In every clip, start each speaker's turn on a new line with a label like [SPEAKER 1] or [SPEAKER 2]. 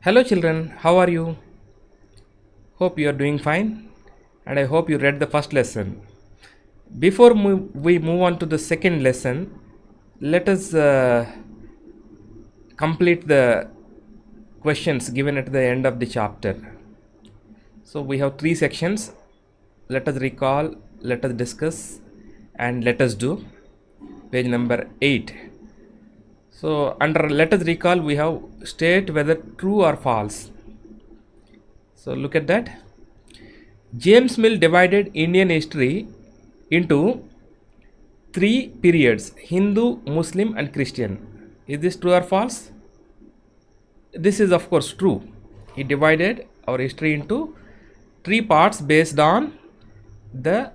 [SPEAKER 1] Hello, children, how are you? Hope you are doing fine, and I hope you read the first lesson. Before we move on to the second lesson, let us complete the questions given at the end of the chapter. So, we have three sections. Let us recall, let us discuss, and let us do. Page number 8. So, under let us recall, we have state whether true or false. So, look at that. James Mill divided Indian history into three periods: Hindu, Muslim, and Christian. Is this true or false? This is, of course, true. He divided our history into three parts based on the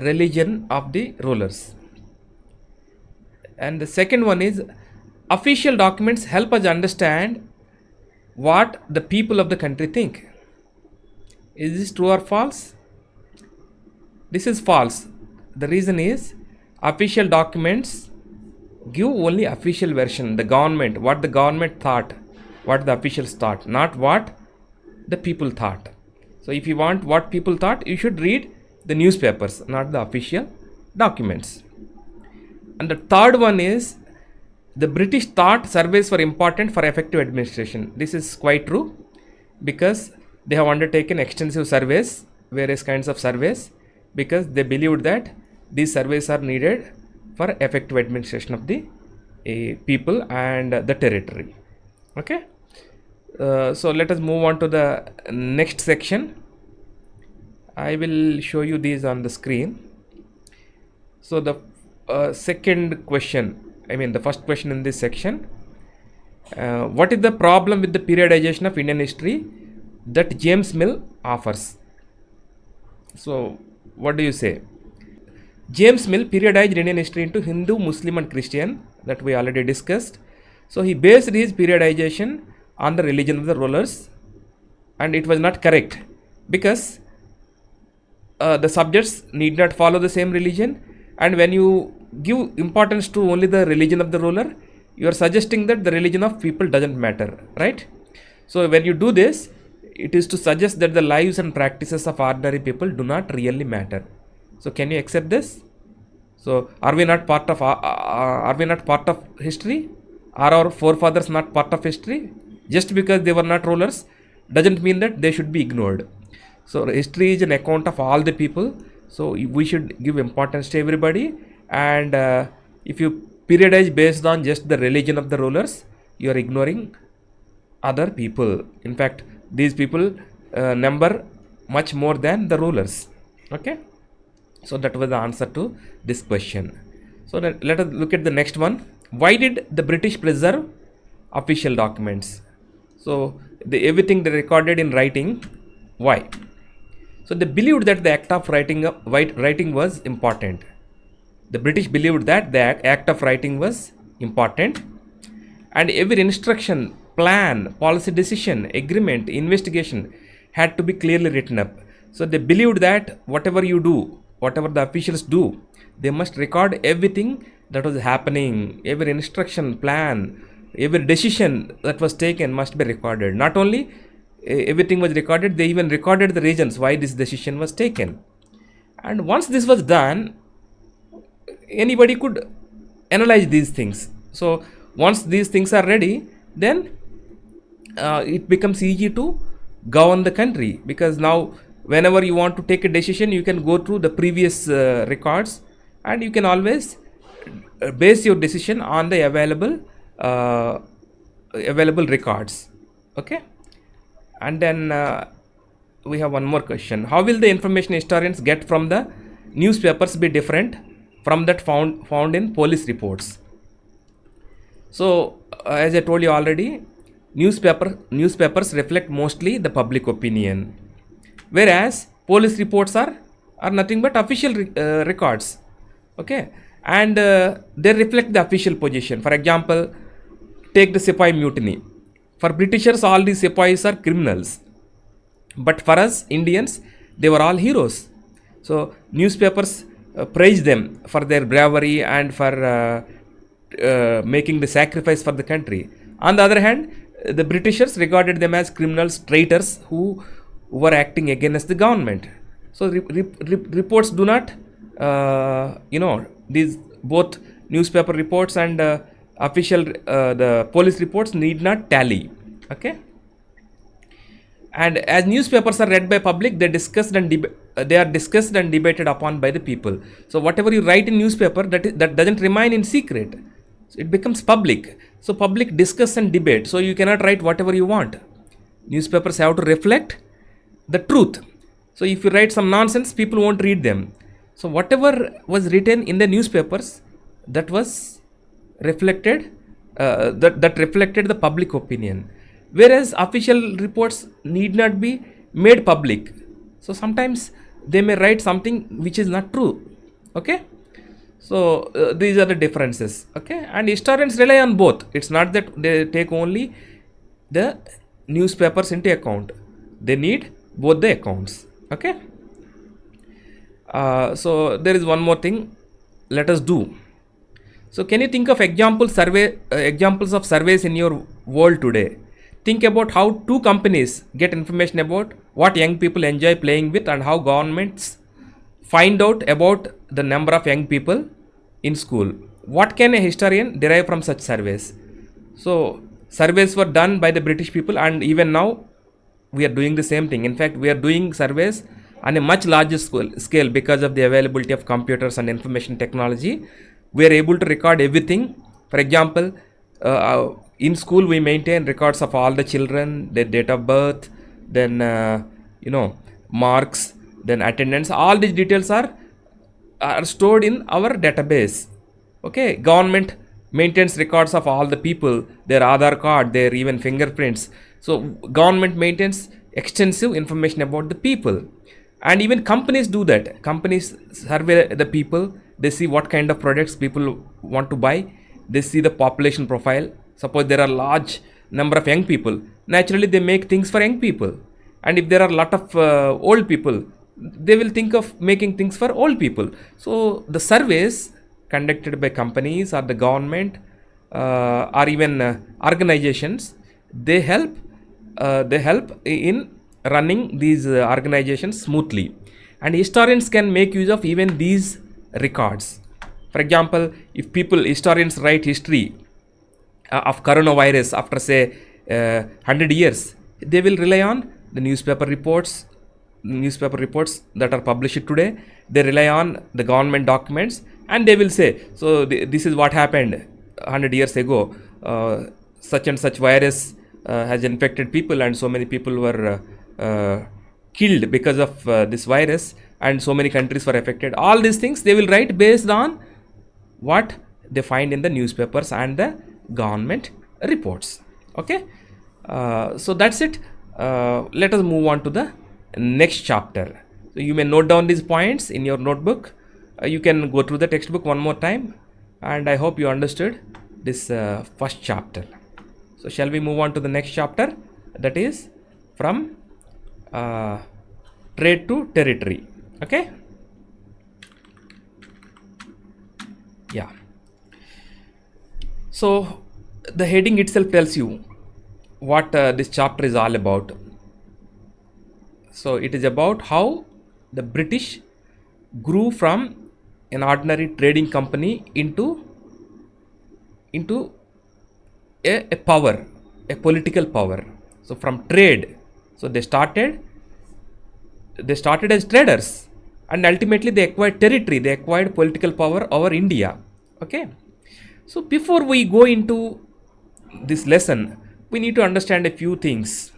[SPEAKER 1] religion of the rulers. And the second one is official documents help us understand what the people of the country think. Is this true or false? This is false. The reason is official documents give only official version, the government, what the government thought, what the officials thought, not what the people thought. So if you want what people thought, you should read the newspapers, not the official documents. And the third one is the British thought surveys were important for effective administration. This is quite true because they have undertaken extensive surveys, various kinds of surveys, because they believed that these surveys are needed for effective administration of the people and the territory. Okay. So let us move on to the next section. I will show you these on the screen. So the second question, the first question in this section, what is the problem with the periodization of Indian history that James Mill offers? So what do you say? James Mill periodized Indian history into Hindu, Muslim, and Christian, that we already discussed. So he based his periodization on the religion of the rulers, and it was not correct because the subjects need not follow the same religion, and when you give importance to only the religion of the ruler, you are suggesting that the religion of people doesn't matter, right? So when you do this, it is to suggest that the lives and practices of ordinary people do not really matter. So can you accept this? So are we not part of history? Are our forefathers not part of history? Just because they were not rulers doesn't mean that they should be ignored. So history is an account of all the people. So we should give importance to everybody. And if you periodize based on just the religion of the rulers, you are ignoring other people. In fact, these people number much more than the rulers. Okay. So that was the answer to this question. So let us look at the next one. Why did the British preserve official documents? So everything they recorded in writing. Why? So they believed that the act of writing was important. The British believed that the act of writing was important, and every instruction, plan, policy decision, agreement, investigation had to be clearly written up. So they believed that whatever you do, whatever the officials do, they must record everything that was happening. Every instruction, plan, every decision that was taken must be recorded. Not only everything was recorded, they even recorded the reasons why this decision was taken. And once this was done, anybody could analyze these things. So once these things are ready, then it becomes easy to govern the country, because now whenever you want to take a decision, you can go through the previous records, and you can always base your decision on the available records. Okay. And then we have one more question. How will the information historians get from the newspapers be different from that found in police reports? So as I told you already, newspapers reflect mostly the public opinion, whereas police reports are nothing but official records. Okay. And they reflect the official position. For example, take the Sepoy mutiny. For Britishers, all these Sepoys are criminals, but for us Indians, they were all heroes. So newspapers praise them for their bravery and for making the sacrifice for the country. On the other hand, the Britishers regarded them as criminals, traitors who were acting against the government. So reports do not, these both newspaper reports and official the police reports need not tally. Okay. And as newspapers are read by public, they they are discussed and debated upon by the people. So whatever you write in newspaper, that doesn't remain in secret. So it becomes public. So public discuss and debate. So you cannot write whatever you want. Newspapers have to reflect the truth. So if you write some nonsense, people won't read them. So whatever was written in the newspapers, that was reflected, that reflected the public opinion. Whereas official reports need not be made public. So sometimes they may write something which is not true. Okay. So these are the differences. Okay. And historians rely on both. It's not that they take only the newspapers into account. They need both the accounts. Okay. So there is one more thing. Let us do. So can you think of examples of surveys in your world today? Think about how two companies get information about what young people enjoy playing with and how governments find out about the number of young people in school. What can a historian derive from such surveys? So surveys were done by the British people, and even now we are doing the same thing. In fact, we are doing surveys on a much larger scale because of the availability of computers and information technology. We are able to record everything. For example, in school we maintain records of all the children, their date of birth, then marks, then attendance. All these details are stored in our database. Okay, government maintains records of all the people, their Aadhaar card, their even fingerprints. So government maintains extensive information about the people, and even companies do that. Companies survey the people. They see what kind of products people want to buy. They see the population profile. Suppose there are large number of young people, naturally they make things for young people. And if there are a lot of old people, they will think of making things for old people. So the surveys conducted by companies or the government or even organizations, they help in running these organizations smoothly. And historians can make use of even these records. For example, if historians write history of coronavirus after say 100 years, they will rely on the newspaper reports that are published today. They rely on the government documents, and they will say, so this is what happened 100 years ago. Such and such virus has infected people, and so many people were killed because of this virus, and so many countries were affected. All these things they will write based on what they find in the newspapers and the government reports. Okay. So that's it. Let us move on to the next chapter. So you may note down these points in your notebook. You can go through the textbook one more time, and I hope you understood this first chapter. So shall we move on to the next chapter, that is from trade to territory. Okay. Yeah. So the heading itself tells you what this chapter is all about. So it is about how the British grew from an ordinary trading company into a power, a political power. So from trade, so they started as traders, and ultimately they acquired territory, they acquired political power over India. Okay. So before we go into this lesson, we need to understand a few things.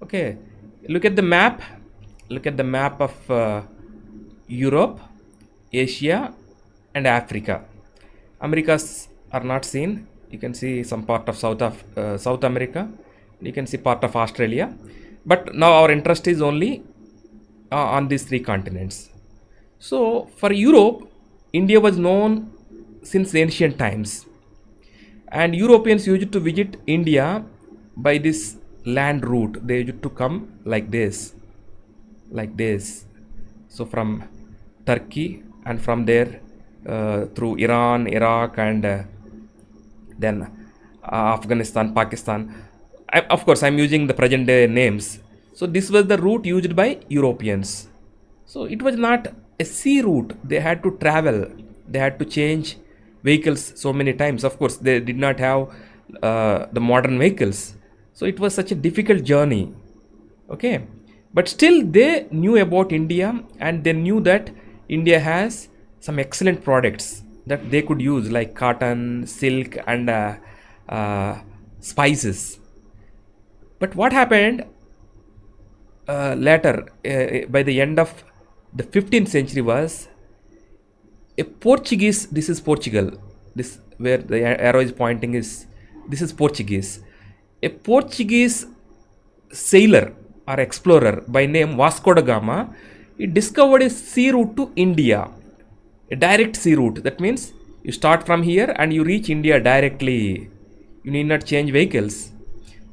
[SPEAKER 1] Okay. Look at the map of Europe, Asia and Africa. Americas are not seen. You can see some part of South America. You can see part of Australia. But now our interest is only on these three continents. So for Europe, India was known since ancient times, and Europeans used to visit India by this land route. They used to come like this. So from Turkey, and from there through Iran, Iraq, and then Afghanistan, Pakistan. Of course, I'm using the present day names. So this was the route used by Europeans. So it was not a sea route. They had to travel. They had to change vehicles so many times. Of course, they did not have the modern vehicles. So it was such a difficult journey. Okay, but still they knew about India, and they knew that India has some excellent products that they could use, like cotton, silk, and spices. But what happened later, by the end of the 15th century, was a Portuguese. This is Portugal. This where the arrow is pointing is, this is Portuguese. A Portuguese sailor or explorer by name Vasco da Gama, he discovered a sea route to India, a direct sea route. That means you start from here and you reach India directly. You need not change vehicles.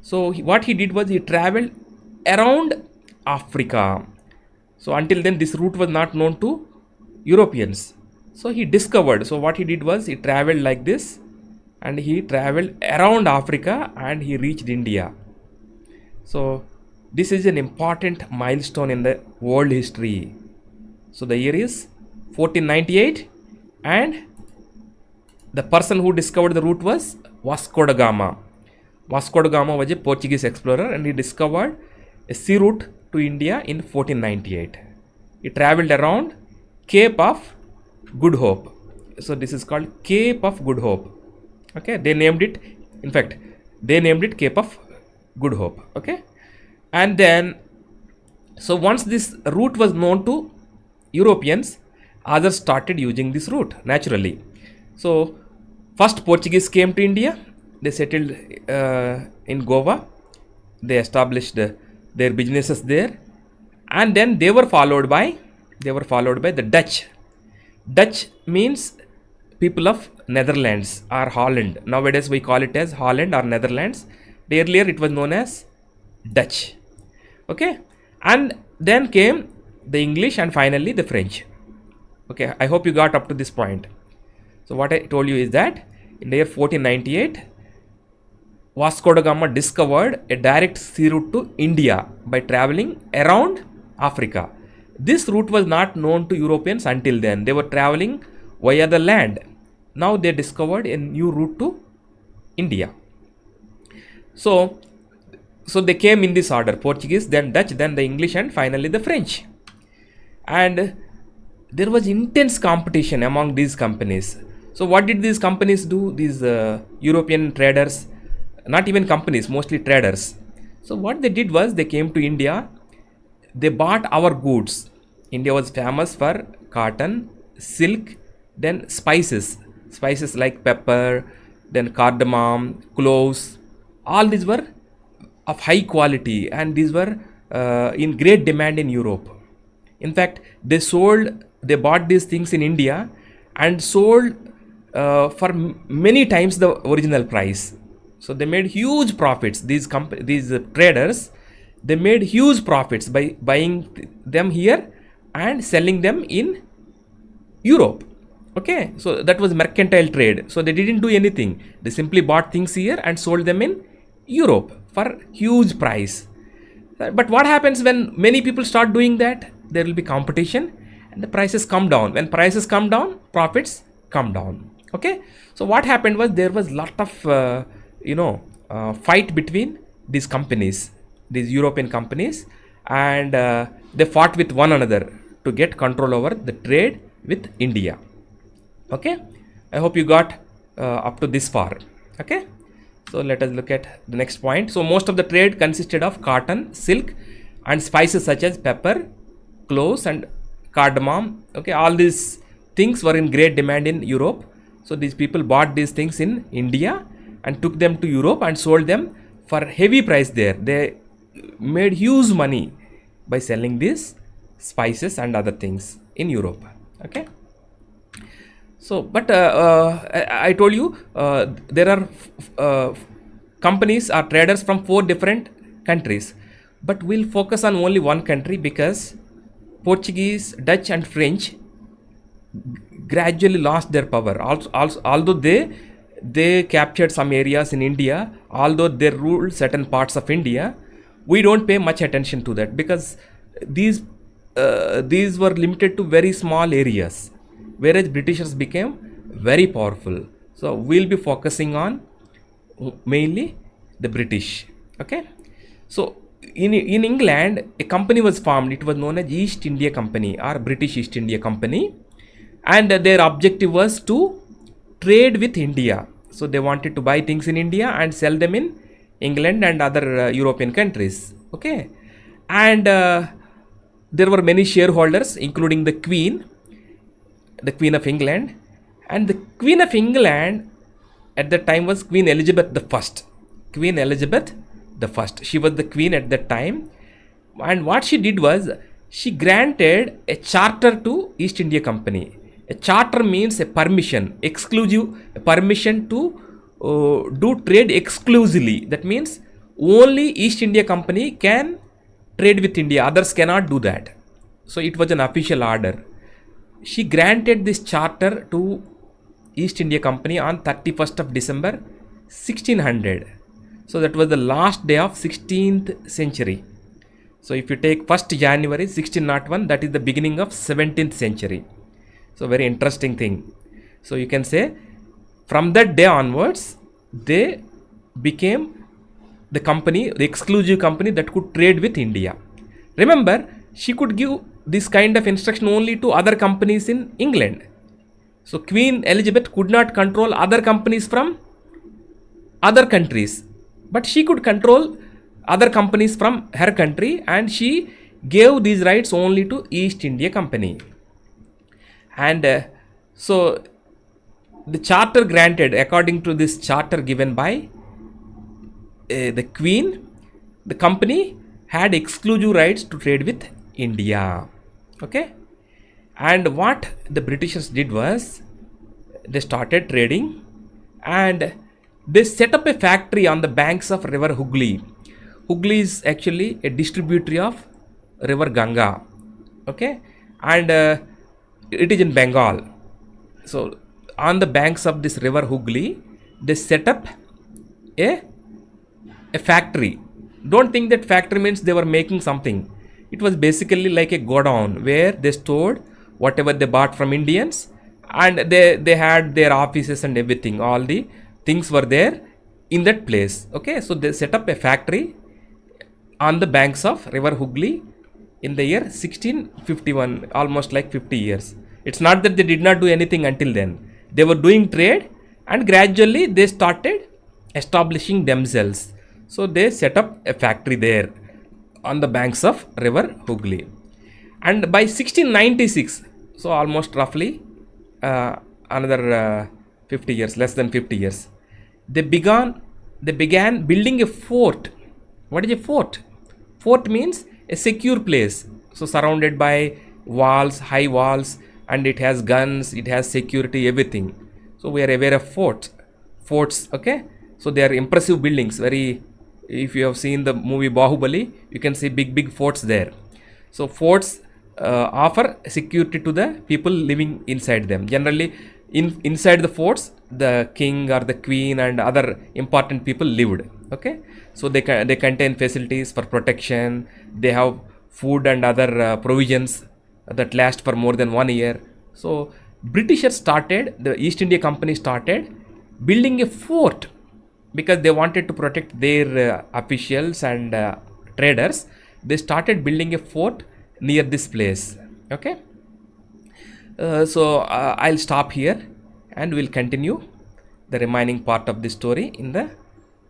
[SPEAKER 1] So what he did was he traveled around Africa. So until then this route was not known to Europeans. So he discovered. So what he did was he traveled like this, and he traveled around Africa and he reached India. So this is an important milestone in the world history. So the year is 1498, and the person who discovered the route was Vasco da Gama. Vasco da Gama was a Portuguese explorer, and he discovered a sea route to India in 1498. He traveled around Cape of Good Hope. So this is called Cape of Good Hope. Okay, they named it, in fact, they named it Cape of Good Hope. Okay, and then, so once this route was known to Europeans, others started using this route naturally. So first Portuguese came to India. They settled in Goa. They established their businesses there, and then they were followed by the Dutch. Dutch means people of Netherlands or Holland. Nowadays we call it as Holland or Netherlands. Earlier it was known as Dutch. Okay, and then came the English, and finally the French. Okay, I hope you got up to this point. So what I told you is that in the year 1498, Vasco da Gama discovered a direct sea route to India by traveling around Africa. This route was not known to Europeans until then. They were traveling via the land. Now they discovered a new route to India. So they came in this order: Portuguese, then Dutch, then the English, and finally the French. And there was intense competition among these companies. So what did these companies do? These European traders, not even companies, mostly traders. So what they did was they came to India. They bought our goods. India was famous for cotton, silk, then spices like pepper, then cardamom, cloves. All these were of high quality, and these were in great demand in Europe. In fact, they bought these things in India and sold for many times the original price. So they made huge profits. These traders, they made huge profits by buying them here and selling them in Europe. Okay, so that was mercantile trade. So they didn't do anything. They simply bought things here and sold them in Europe for huge price. But what happens when many people start doing that? There will be competition and the prices come down. When prices come down, profits come down. Okay, so what happened was there was lot of fight between these companies, these European companies, and they fought with one another to get control over the trade with India. Okay, I hope you got up to this far. Okay, so let us look at the next point. So most of the trade consisted of cotton, silk, and spices such as pepper, cloves, and cardamom. Okay, all these things were in great demand in Europe. So these people bought these things in India and took them to Europe and sold them for heavy price there. They made huge money by selling these spices and other things in Europe. Okay. So, but I told you there are companies or traders from 4 different countries, but we'll focus on only one country because Portuguese, Dutch, and French gradually lost their power. Also, although they captured some areas in India, although they ruled certain parts of India. We don't pay much attention to that because these were limited to very small areas, whereas Britishers became very powerful. So we'll be focusing on mainly the British. Okay, so in England, a company was formed. It was known as East India Company or British East India Company, and their objective was to trade with India. So they wanted to buy things in India and sell them in England and other European countries. Okay, and there were many shareholders, including the Queen of England, and the Queen of England at that time was Queen Elizabeth the First. Queen Elizabeth the First. She was the queen at that time, and what she did was she granted a charter to East India Company. A charter means a permission, exclusive permission to do trade exclusively. That means only East India Company can trade with India, others cannot do that. So it was an official order. She granted this charter to East India Company on 31st of December 1600. So that was the last day of 16th century. So if you take 1st January 1601, that is the beginning of 17th century. So very interesting thing. So you can say from that day onwards, they became the company, the exclusive company that could trade with India. Remember, she could give this kind of instruction only to other companies in England. So Queen Elizabeth could not control other companies from other countries, but she could control other companies from her country, and she gave these rights only to East India Company. And so the charter granted, according to this charter given by the Queen, the company had exclusive rights to trade with India. Okay, and what the Britishers did was they started trading, and they set up a factory on the banks of river Hooghly. Hooghly is actually a distributary of river Ganga. Okay, and it is in Bengal. So on the banks of this river Hooghly, they set up a factory. Don't think that factory means they were making something. It was basically like a godown where they stored whatever they bought from Indians, and they had their offices and everything. All the things were there in that place. Okay, so they set up a factory on the banks of river Hooghly in the year 1651, almost like 50 years. It's not that they did not do anything until then. They were doing trade, and gradually they started establishing themselves. So they set up a factory there on the banks of river Hooghly. And by 1696, so almost roughly another 50 years, less than 50 years, they began building a fort. What is a fort? Fort means a secure place. So surrounded by walls, high walls, and it has guns, it has security, everything. So we are aware of forts. Okay, so they are impressive buildings. Very, if you have seen the movie Bahubali, you can see big forts there. So forts offer security to the people living inside them. Generally, inside the forts, the king or the queen and other important people lived. Okay, so they contain facilities for protection. They have food and other provisions that last for more than 1 year. So Britishers started, the East India Company started building a fort because they wanted to protect their officials and traders. They started building a fort near this place. Okay, so I'll stop here and we'll continue the remaining part of the story in the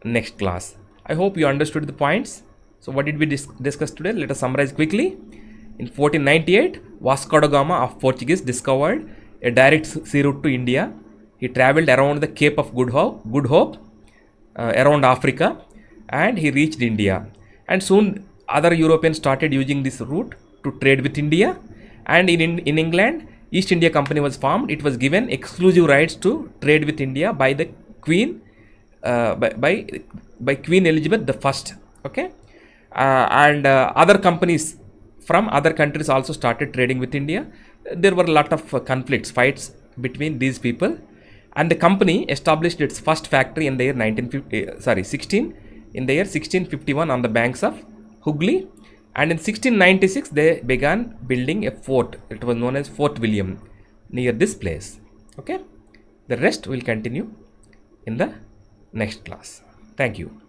[SPEAKER 1] next class. I hope you understood the points. So what did we discuss today? Let us summarize quickly. In 1498, Vasco da Gama of Portuguese discovered a direct sea route to India. He travelled around the Cape of Good Hope, around Africa, and he reached India. And soon other Europeans started using this route to trade with India. And in England, East India Company was formed. It was given exclusive rights to trade with India by the Queen, by Queen Elizabeth the First. Okay, and other companies from other countries also started trading with India. There were a lot of conflicts, fights between these people, And the company established its first factory in the year 1651 on the banks of Hooghly, and in 1696 they began building a fort. It was known as Fort William near this place. Okay, the rest will continue in the next class. Thank you.